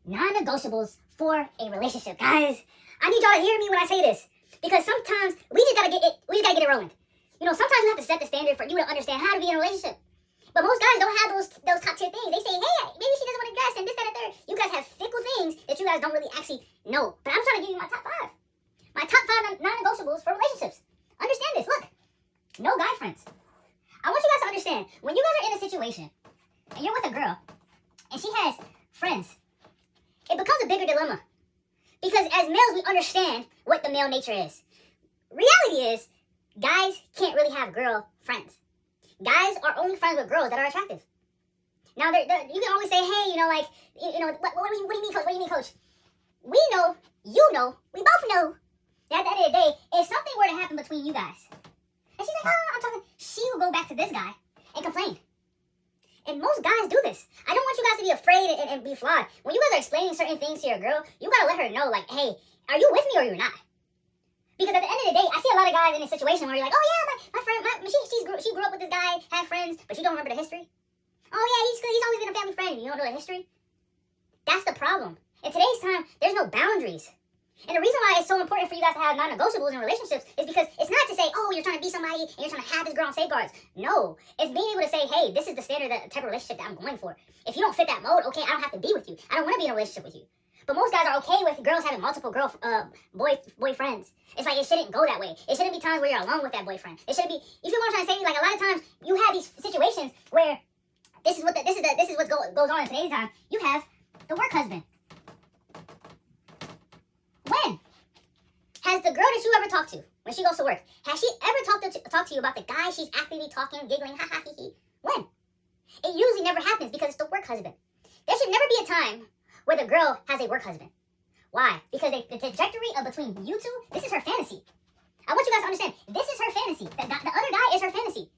Non-negotiables for a relationship. Guys, I need y'all to hear me when I say this. Because sometimes we just gotta get it rolling. You know, sometimes you have to set the standard for you to understand how to be in a relationship. But most guys don't have those top tier things. They say, hey, maybe she doesn't want to dress and this, that, and third. You guys have fickle things that you guys don't really actually know. But I'm trying to give you my top 5. My top 5 non-negotiables for relationships. Understand this. Look, no guy friends. I want you guys to understand, when you guys are in a situation and you're with a girl and she has friends, it becomes a bigger dilemma. Because as males, we understand what the male nature is. Reality is, guys can't really have girl friends. Guys are only friends with girls that are attractive. Now, you can always say, hey, what do you mean, coach? What do you mean, coach? We know, you know, we both know that at the end of the day, if something were to happen between you guys, and she's like, she will go back to this guy and complain. And most guys do this. I don't want you guys to be afraid and be flawed. When you guys are explaining certain things to your girl, you gotta let her know, like, hey, are you with me or you're not? Because at the end of the day, I see a lot of guys in a situation where you're like, oh yeah, my friend, she grew up with this guy, had friends, but you don't remember the history. Oh yeah, he's always been a family friend. You don't know the history. That's the problem. In today's time, there's no boundaries. And the reason why it's so important for you guys to have non-negotiables in relationships is because it's not to say, oh, you're trying to be somebody and you're trying to have this girl on safeguards. No, it's being able to say, hey, this is the standard type of relationship that I'm going for. If you don't fit that mode, okay, I don't have to be with you. I don't want to be in a relationship with you. But most guys are okay with girls having multiple boyfriends. It's like, it shouldn't go that way. It shouldn't be times where you're alone with that boyfriend. It shouldn't be, you feel what I'm trying to say? Like, a lot of times you have these situations where this is what goes on in today's time. You have the work husband. When has the girl that you ever talked to, when she goes to work, has she ever talked to you about the guy she's actively talking, giggling, ha ha he he? When? It usually never happens because it's the work husband. There should never be a time where the girl has a work husband. Why? Because the trajectory of between you two, this is her fantasy. I want you guys to understand, this is her fantasy. The other guy is her fantasy.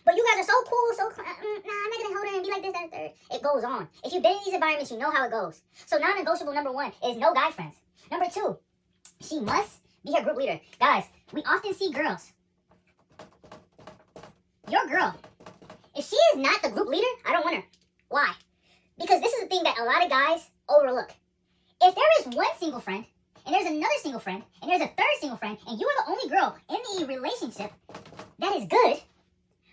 But you guys are so cool, nah, I'm not gonna hold her and be like this, that, and third. It goes on. If you've been in these environments, you know how it goes. So non-negotiable number 1 is no guy friends. Number 2, she must be her group leader. Guys, we often see girls. Your girl, if she is not the group leader, I don't want her. Why? Because this is the thing that a lot of guys overlook. If there is one single friend, and there's another single friend, and there's a third single friend, and you are the only girl in the relationship that is good,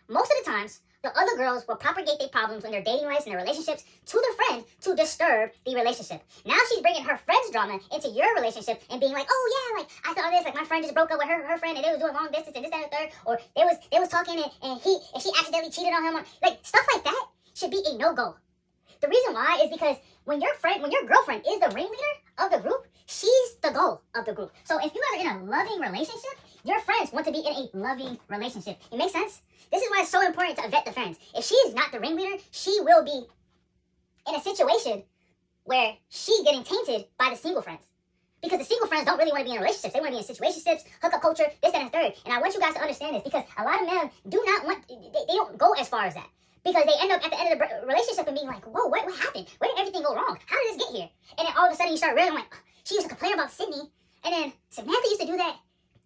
most of the times, the other girls will propagate their problems in their dating lives and their relationships to the friend to disturb the relationship. Now she's bringing her friend's drama into your relationship and being like, oh yeah, like I thought this, like my friend just broke up with her friend and they was doing long distance and this, that, and the third, or they was talking and she accidentally cheated on him. Like stuff like that should be a no-go. The reason why is because when your girlfriend is the ringleader of the group, she's the goal of the group. So if you guys are in a loving relationship, your friends want to be in a loving relationship. It makes sense? This is why it's so important to vet the friends. If she is not the ringleader, she will be in a situation where she's getting tainted by the single friends. Because the single friends don't really want to be in relationships. They want to be in situationships, hookup culture, this, that, and third. And I want you guys to understand this because a lot of men do not want, they don't go as far as that. Because they end up at the end of the relationship and being like, whoa, what happened? Where did everything go wrong? How did this get here? And then all of a sudden you start realizing, like, she used to complain about Sydney. And then Samantha used to do that.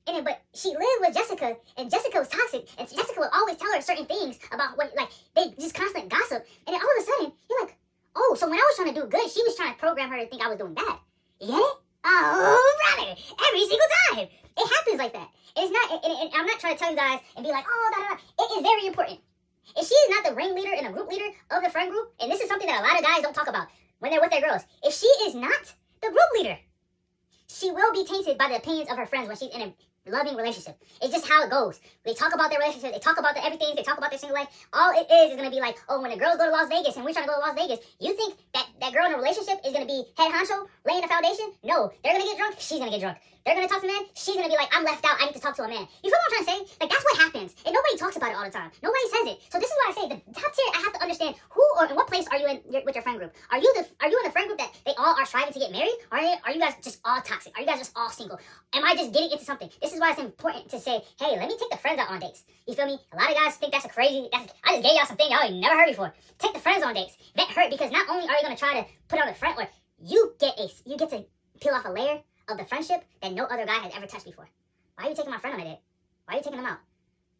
And then, but she lived with Jessica, and Jessica was toxic, and Jessica would always tell her certain things about what, like, they just constant gossip. And then all of a sudden, you're like, oh, so when I was trying to do good, she was trying to program her to think I was doing bad. You get it? Oh, brother, every single time. It happens like that. And it's not, and I'm not trying to tell you guys and be like, oh, da, da, da. It is very important. If she is not the ringleader and the group leader of the friend group, and this is something that a lot of guys don't talk about when they're with their girls, if she is not the group leader, she will be tainted by the opinions of her friends when she's in a loving relationship. It's just how it goes. They talk about their relationship, they talk about everything, they talk about their single life. All it is going to be like, oh, when the girls go to Las Vegas and we're trying to go to Las Vegas, you think that girl in a relationship is going to be head honcho, laying the foundation? No, they're going to get drunk, she's going to get drunk. They're going to talk to men, she's going to be like, I'm left out, I need to talk to a man. You feel what I'm trying to say? Like, that's what happens. And nobody talks about it all the time. Nobody says it. So this is why I say, the top tier, I have to understand who or in what place are you in with your friend group? Are you in the friend group that they all are striving to get married? Or are you guys just all toxic? Are you guys just all single? Am I just getting into something? This is why it's important to say, hey, let me take the friends out on dates. You feel me? A lot of guys think that's I just gave y'all something y'all ain't never heard before. Take the friends on dates. Vet her, because not only are you going to try to put on the front, or you get to peel off a layer of the friendship that no other guy has ever touched before. Why are you taking my friend on a date? Why are you taking them out?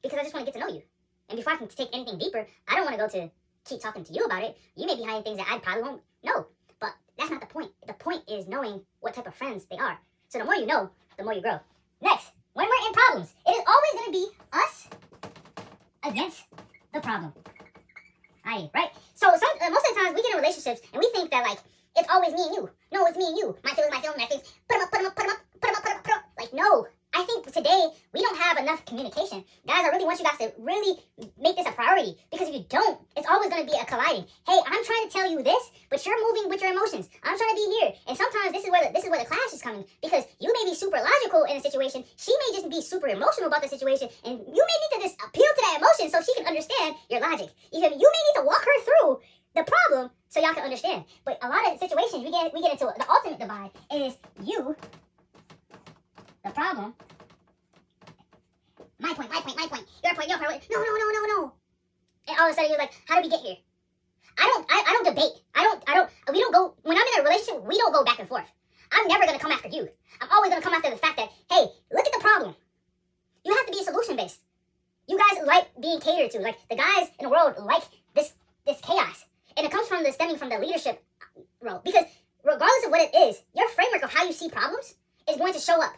Because I just want to get to know you. And before I can take anything deeper, I don't want to go to keep talking to you about it. You may be hiding things that I probably won't know. But that's not the point. The is knowing what type of friends they are. So the more you know, the more you grow. Next, when we're in problems, it is always going to be us against the problem. Right? So most of the times we get in relationships and we think that, like, it's always me and you. No, it's me and you. My feelings, my feelings. Put them up, put them up, put them up, put them up, put them up, put them up. Like, no. I think today we don't have enough communication. Guys, I really want you guys to really make this a priority, because if you don't, it's always going to be a colliding. Hey, I'm trying to tell you this, but you're moving with your emotions. I'm trying to be here. And sometimes this is where the clash is coming, because you may be super logical in a situation. She may just be super emotional about the situation, and you may need to just appeal to that emotion so she can understand your logic. You may need to walk her through the problem so y'all can understand. But a lot of situations we get into the ultimate divide is you, the problem, my point, your point. No. And all of a sudden you're like, how did we get here? I don't debate. We don't go, when I'm in a relationship, we don't go back and forth. I'm never going to come after you. I'm always going to come after the fact that, hey, look at the problem. You have to be solution based. You guys like being catered to. Like, the guys in the world like this chaos. And it comes from stemming from the leadership role. Because regardless of what it is, your framework of how you see problems is going to show up.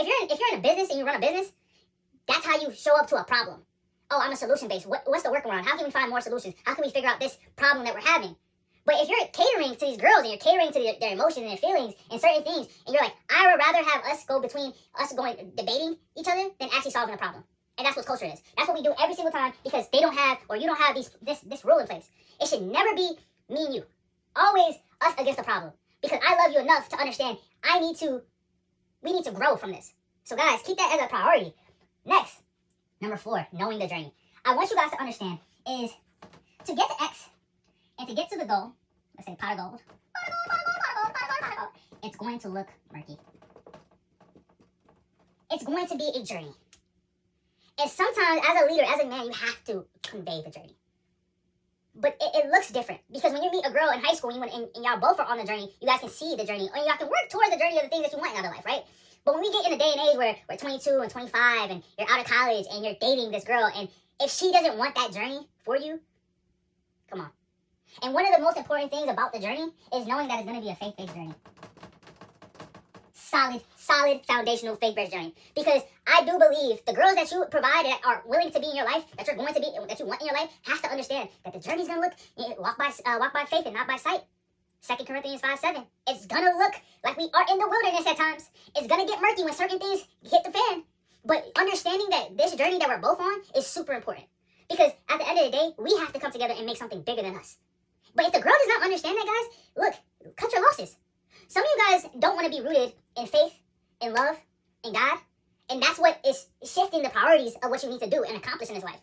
If you're in a business and you run a business, that's how you show up to a problem. Oh, I'm a solution based. What's the workaround? How can we find more solutions? How can we figure out this problem that we're having? But if you're catering to these girls and you're catering to their emotions and their feelings and certain things, and you're like, I would rather have us go between us going debating each other than actually solving a problem. And that's what culture is. That's what we do every single time, because they don't have, or you don't have this rule in place. It should never be me and you. Always us against the problem. Because I love you enough to understand we need to grow from this. So guys, keep that as a priority. Next, number 4, knowing the journey. I want you guys to understand is to get to X and to get to the goal, let's say pot of gold, it's going to look murky. It's going to be a journey. And sometimes, as a leader, as a man, you have to convey the journey. But it looks different, because when you meet a girl in high school and y'all both are on the journey, you guys can see the journey, and y'all can work towards the journey of the things that you want in your life, right? But when we get in a day and age where we're 22 and 25 and you're out of college and you're dating this girl, and if she doesn't want that journey for you, come on. And one of the most important things about the journey is knowing that it's going to be a faith-based journey. Solid, foundational faith-based journey. Because I do believe the girls that you provide that are willing to be in your life, that you're going to be, that you want in your life, has to understand that the journey's going to walk by faith and not by sight. 2 Corinthians 5:7. It's going to look like we are in the wilderness at times. It's going to get murky when certain things hit the fan. But understanding that this journey that we're both on is super important. Because at the end of the day, we have to come together and make something bigger than us. But if the girl does not understand that, guys, look, cut your losses. Some of you guys don't want to be rooted in faith, in love, in God. And that's what is shifting the priorities of what you need to do and accomplish in this life.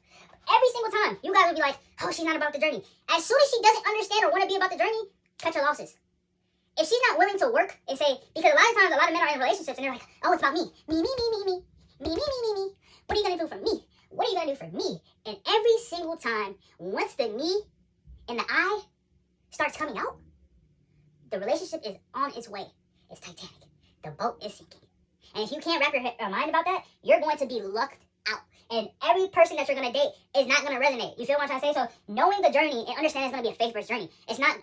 Every single time, you guys will be like, oh, she's not about the journey. As soon as she doesn't understand or want to be about the journey, cut your losses. If she's not willing to work and say, because a lot of times, a lot of men are in relationships and they're like, oh, it's about me. Me. What are you going to do for me? What are you going to do for me? And every single time, once the me and the I starts coming out, the relationship is on its way. It's Titanic. The boat is sinking. And if you can't wrap your mind about that, you're going to be lucked out. And every person that you're going to date is not going to resonate. You feel what I'm trying to say? So knowing the journey and understanding it's going to be a faith-based journey. It's not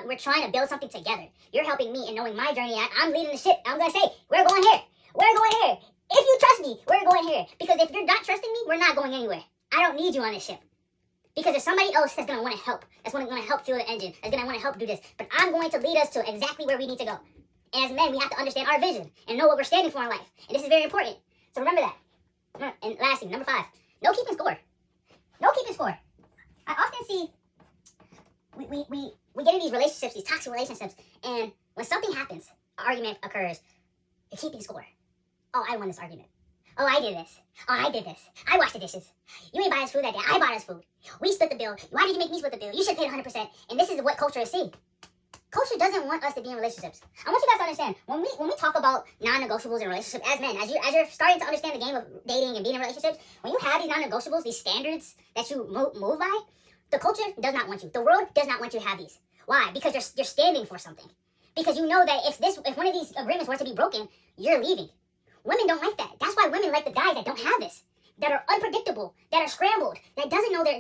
we're trying to build something together. You're helping me in knowing my journey. I'm leading the ship. I'm going to say, we're going here. We're going here. If you trust me, we're going here. Because if you're not trusting me, we're not going anywhere. I don't need you on this ship. Because there's somebody else that's going to want to help. That's going to help fuel the engine. That's going to want to help do this. But I'm going to lead us to exactly where we need to go. And as men, we have to understand our vision and know what we're standing for in life. And this is very important. So remember that. And lastly, number 5. No keeping score. No keeping score. I often see we get in these relationships, these toxic relationships, and when something happens, an argument occurs, you're keeping score. Oh, I won this argument. Oh, I did this. Oh, I did this. I washed the dishes. You ain't buy us food that day. I bought us food. We split the bill. Why did you make me split the bill? You should pay 100%. And this is what culture is seeing. Culture doesn't want us to be in relationships. I want you guys to understand, when we talk about non-negotiables in relationships, as men, as you're starting to understand the game of dating and being in relationships, when you have these non-negotiables, these standards that you move by, the culture does not want you. The world does not want you to have these. Why? Because you're standing for something. Because you know that if one of these agreements were to be broken, you're leaving. Women don't like that. That's why women like the guys that don't have this, that are unpredictable, that are scrambled, that doesn't know their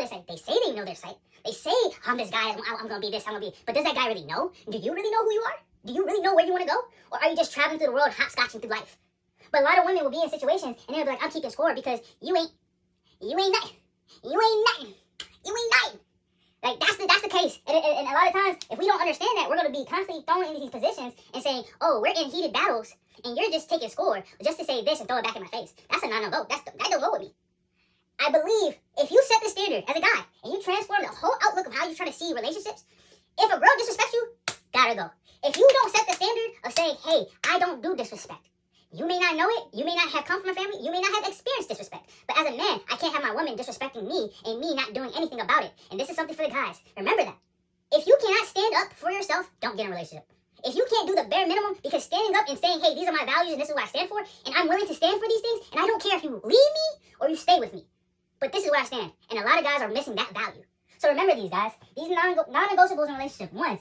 sight. They say they know their sight. They say, I'm this guy, I'm going to be this, I'm going to be... But does that guy really know? Do you really know who you are? Do you really know where you want to go? Or are you just traveling through the world, hopscotching through life? But a lot of women will be in situations and they'll be like, I'm keeping score because you ain't nothing. You ain't nothing. You ain't nothing. Like, that's the case. And a lot of times, if we don't understand that, we're going to be constantly thrown into these positions and saying, oh, we're in heated battles, and you're just taking score just to say this and throw it back in my face. That's a no-no-go. That don't go with me. I believe if you set the standard as a guy, and you transform the whole outlook of how you try to see relationships, if a girl disrespects you, gotta go. If you don't set the standard of saying, hey, I don't do disrespect, you may not know it, you may not have come from a family, you may not have experienced disrespect. But as a man, I can't have my woman disrespecting me and me not doing anything about it. And this is something for the guys. Remember that. If you cannot stand up for yourself, don't get in a relationship. If you can't do the bare minimum, because standing up and saying, hey, these are my values and this is what I stand for, and I'm willing to stand for these things, and I don't care if you leave me or you stay with me. But this is where I stand. And a lot of guys are missing that value. So remember these guys. These non-negotiables in a relationship. 1,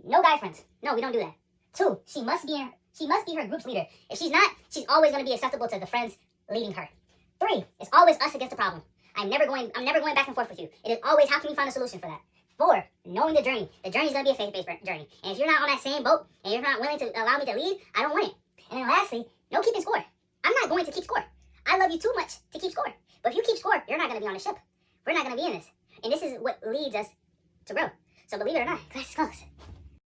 no guy friends. No, we don't do that. 2, she must be her group's leader. If she's not, she's always going to be acceptable to the friends leading her. 3, it's always us against the problem. I'm never going back and forth with you. It is always, how can we find a solution for that? 4, knowing the journey. The journey is going to be a faith-based journey. And if you're not on that same boat, and you're not willing to allow me to lead, I don't want it. And then lastly, no keeping score. I'm not going to keep score. I love you too much to keep score. But if you keep score, you're not going to be on the ship. We're not going to be in this. And this is what leads us to grow. So believe it or not, class is closed.